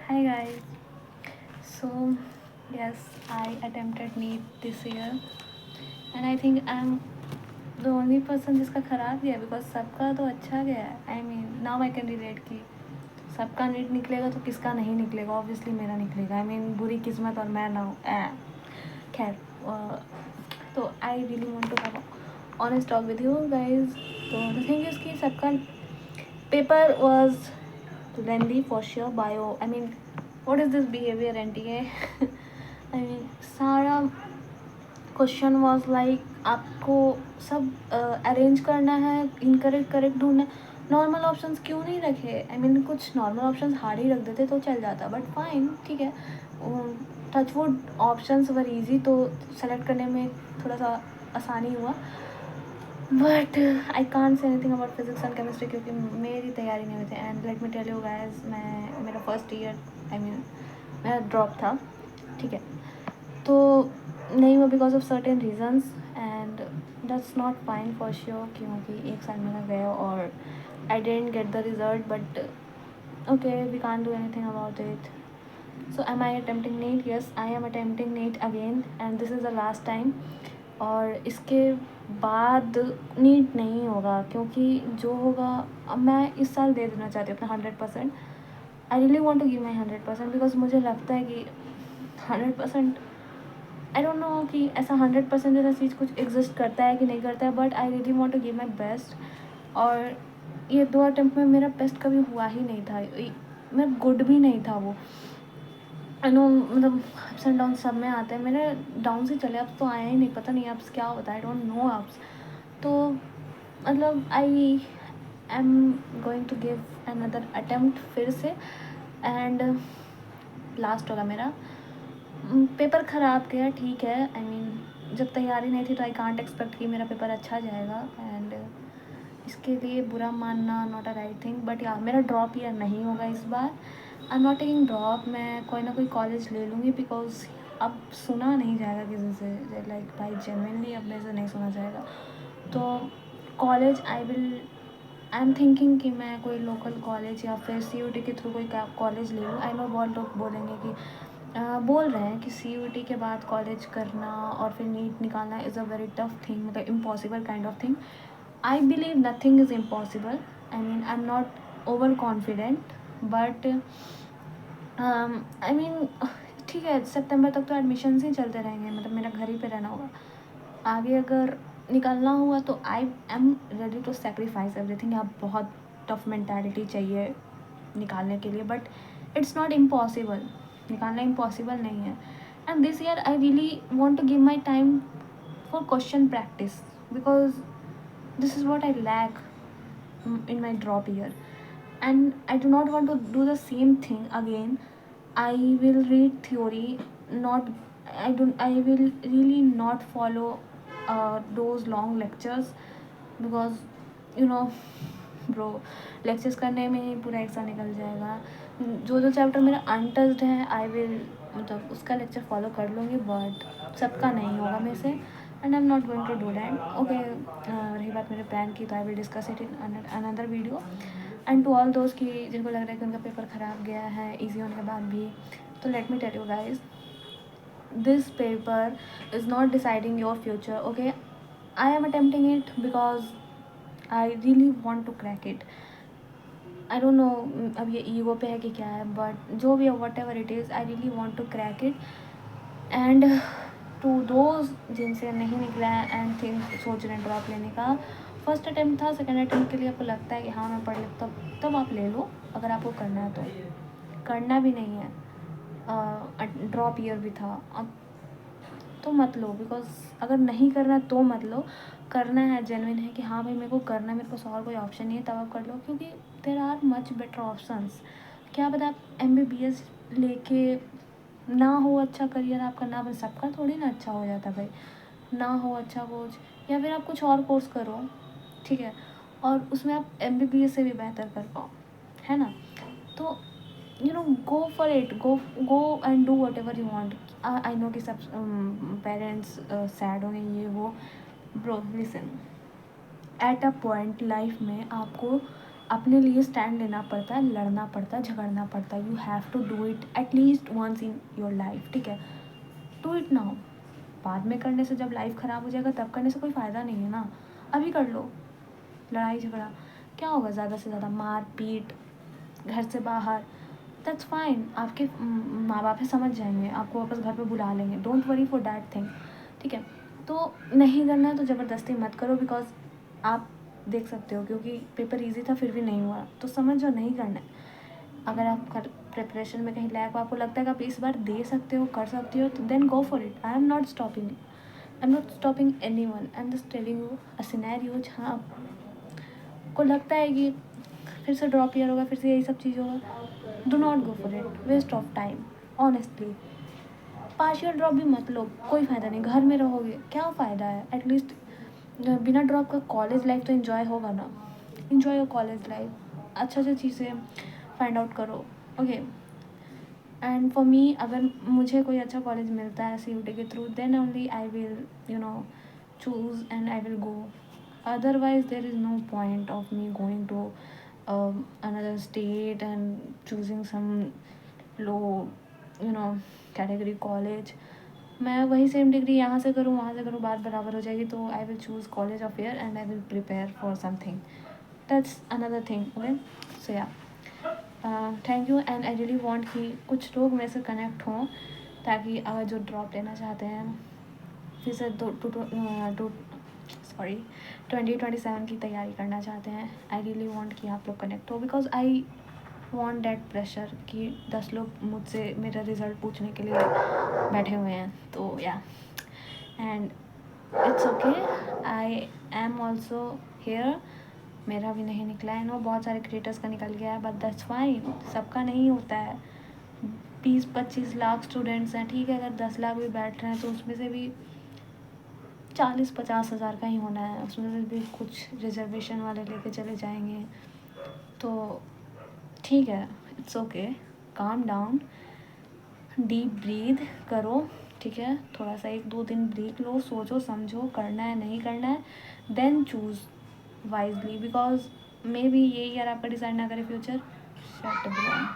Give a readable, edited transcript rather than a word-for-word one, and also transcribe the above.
Hi guys. So yes, I attempted NEET this year, and I think I'm the only person जिसका ख़राब गया because सबका तो अच्छा गया है. I mean now I can relate कि सबका नीट निकलेगा तो किसका नहीं निकलेगा. Obviously मेरा निकलेगा. I mean बुरी किस्मत और मैं ना खैर. तो I really want to have a honest talk with you guys. तो the thing is कि सबका paper was lengthy for sure. Bio, I mean what is this behavior NTA? I mean सारा क्वेश्चन वॉज लाइक आपको सब arrange करना है, incorrect correct ढूंढना. Normal options क्यों नहीं रखे? आई मीन कुछ नॉर्मल ऑप्शंस हार्ड ही रख देते तो चल जाता, बट फाइन ठीक है. टचवुड ऑप्शंस वर इजी तो सेलेक्ट करने में थोड़ा सा आसानी हुआ. But I can't say anything about physics and chemistry क्योंकि मेरी तैयारी नहीं हुई थी. And let me tell you guys, मेरा फर्स्ट ईयर आई मीन मेरा ड्रॉप था. ठीक है, तो नहीं हुआ because of certain reasons and that's not fine for sure क्योंकि एक साल मेरा गया और I didn't get the result. But okay, we can't do anything about it. So am I attempting NEET? Yes, I am attempting NEET again and this is the last time. और इसके बाद NEET नहीं होगा क्योंकि जो होगा, अब मैं इस साल दे देना चाहती हूँ अपना 100%. I really want to give my 100% because मुझे लगता है कि 100%, आई डोंट नो कि ऐसा 100% जैसा चीज़ कुछ एग्जिस्ट करता है कि नहीं करता है, but I really want to give my best. और ये 2 अटेम्प्ट में मेरा बेस्ट कभी हुआ ही नहीं था. मेरा गुड भी नहीं था वो. आई नो, मतलब अप्स एंड डाउन सब में आते हैं. मेरे डाउन से चले अप्स तो आया ही नहीं. पता नहीं अप्स क्या होता है, आई डोंट नो अप्स. तो मतलब I am going to give another attempt फिर से एंड लास्ट होगा मेरा. पेपर ख़राब गया, ठीक है. आई मीन जब तैयारी नहीं थी तो आई कांट एक्सपेक्ट कि मेरा पेपर अच्छा जाएगा. एंड इसके लिए बुरा मानना not a right thing. But yeah मेरा ड्रॉप ईयर नहीं होगा इस बार. I am not taking drop. मैं कोई ना कोई कॉलेज ले लूँगी बिकॉज अब सुना नहीं जाएगा किसी से. लाइक भाई जेन्युइनली अब मेरे से नहीं सुना जाएगा. तो कॉलेज आई एम थिंकिंग कि मैं कोई लोकल कॉलेज या फिर CUT के थ्रू कोई कॉलेज ले लूँ. आई नो बहुत लोग बोलेंगे कि बोल रहे हैं कि CUT के बाद कॉलेज करना और फिर नीट निकालना is a very tough thing, मतलब impossible kind of thing. I believe nothing is impossible. I mean I am not over confident but I mean ठीक है, सितंबर तक तो एडमिशन्स ही चलते रहेंगे, मतलब मेरा घर ही पे रहना होगा. आगे अगर निकलना हुआ तो I am ready to sacrifice everything. आप बहुत टफ मेंटालिटी चाहिए निकालने के लिए, बट इट्स नॉट इम्पॉसिबल. निकालना इम्पॉसिबल नहीं है. And this year I really want to give my time for question practice because this is what I lack in my drop year, and I do not want to do the same thing again. I will read theory, not I will really not follow those long lectures because you know bro, lectures करने में ही पूरा एक साल निकल जाएगा. जो chapter मेरा untouched है आई विल मतलब उसका लेक्चर फॉलो कर लूँगी, बट सबका नहीं होगा मेरे से. And I am not going to do that. Okay, रही बात मेरे प्लान की तो I will discuss it in another video. And to all दोस्त की जिनको लग रहा है कि उनका पेपर ख़राब गया है ईजी होने के बाद भी, तो let me tell you guys, this paper is not deciding your future. Okay, I am attempting it because I really want to crack it. I don't know अब ये ईगो पे है कि क्या है, बट जो भी है whatever it is, I really want to crack it. And to those जिनसे नहीं निकला है एंड थिंक सोच रहे हैं ड्रॉप लेने का, फर्स्ट अटैम्प्ट था. सेकेंड अटैम्प्ट के लिए आपको लगता है कि हाँ मैं पढ़ लेता, तब आप ले लो अगर आपको करना है. तो करना भी नहीं है, ड्रॉप ईयर भी था, अब तो मत लो. बिकॉज अगर नहीं करना तो मत लो. करना है, जेन्युइन है कि हाँ भाई मेरे को करना है, मेरे पास और कोई ऑप्शन नहीं है, तब आप कर लो. क्योंकि there are much better options. क्या पता आप MBBS लेके ना हो अच्छा करियर आपका, ना बन सबका थोड़ी ना अच्छा हो जाता भाई, ना हो अच्छा कोच, या फिर आप कुछ और कोर्स करो, ठीक है, और उसमें आप MBBS से भी बेहतर कर पाओ, है ना. तो go for it, go and do whatever you want. I know कि सब पेरेंट्स सैड होंगे ये वो. Bro listen, at a point life में आपको अपने लिए स्टैंड लेना पड़ता है, लड़ना पड़ता है, झगड़ना पड़ता है. You have to do it at least once in your life. ठीक है, डू इट नाउ. बाद में करने से, जब लाइफ ख़राब हो जाएगा तब करने से कोई फ़ायदा नहीं है ना. अभी कर लो. लड़ाई झगड़ा क्या होगा, ज़्यादा से ज़्यादा मार पीट, घर से बाहर. That's fine. आपके माँ बाप है, समझ जाएंगे, आपको वापस घर पे बुला लेंगे. Don't worry for that thing. ठीक है, तो नहीं करना है तो ज़बरदस्ती मत करो. बिकॉज आप देख सकते हो, क्योंकि पेपर इजी था फिर भी नहीं हुआ, तो समझ जाओ नहीं करना है. अगर आप प्रिपरेशन में कहीं लैग, आपको लगता है कि आप इस बार दे सकते हो, कर सकते हो, तो then go for it. I am not stopping anyone. I am just telling you a scenario जहाँ आपको लगता है कि फिर से ड्रॉप ईयर होगा, फिर से यही सब चीज़ होगा. Do not go for it. Waste of time. Honestly partial drop भी मत लो, कोई फ़ायदा नहीं. घर में रहोगे क्या फ़ायदा है. एटलीस्ट बिना ड्रॉप का कॉलेज लाइफ तो इन्जॉय होगा ना. Enjoy your college life. अच्छा अच्छा चीज़ें फाइंड आउट करो. ओके. एंड फॉर मी, अगर मुझे कोई अच्छा कॉलेज मिलता है CUT के through, then only I will choose and I will go. Otherwise, there is no point of me going to another state and choosing some low category college. मैं वही same degree यहाँ से करूँ वहाँ से करूँ, बात बराबर हो जाएगी. तो I will choose college of year and I will prepare for something. That's another thing. Okay. So yeah, thank you. And I really want कि कुछ लोग मेरे से कनेक्ट हों, ताकि अगर जो ड्रॉप लेना चाहते हैं, फिर से 2027 की तैयारी करना चाहते हैं, आई रियली वॉन्ट कि आप लोग कनेक्ट हो. Because I want that pressure कि 10 लोग मुझसे मेरा रिज़ल्ट पूछने के लिए बैठे हुए हैं. तो yeah, and it's okay. I am also here. मेरा भी नहीं निकला है. नो, बहुत सारे क्रिएटर्स का निकल गया है, बट दैट्स फाइन. सबका नहीं होता है. 20-25 लाख स्टूडेंट्स हैं. ठीक है, अगर 10 लाख भी बैठ रहे हैं तो उसमें से भी 40-50 हज़ार का ही होना है. उसमें से भी कुछ रिजर्वेशन वाले लेके चले जाएंगे. तो ठीक है, it's okay. Calm down, deep breath करो. ठीक है, थोड़ा सा 1-2 दिन ब्रेक लो, सोचो समझो करना है नहीं करना है, then choose wisely. Because maybe ये ईयर आपका डिसाइड ना करे फ्यूचर. Shut down.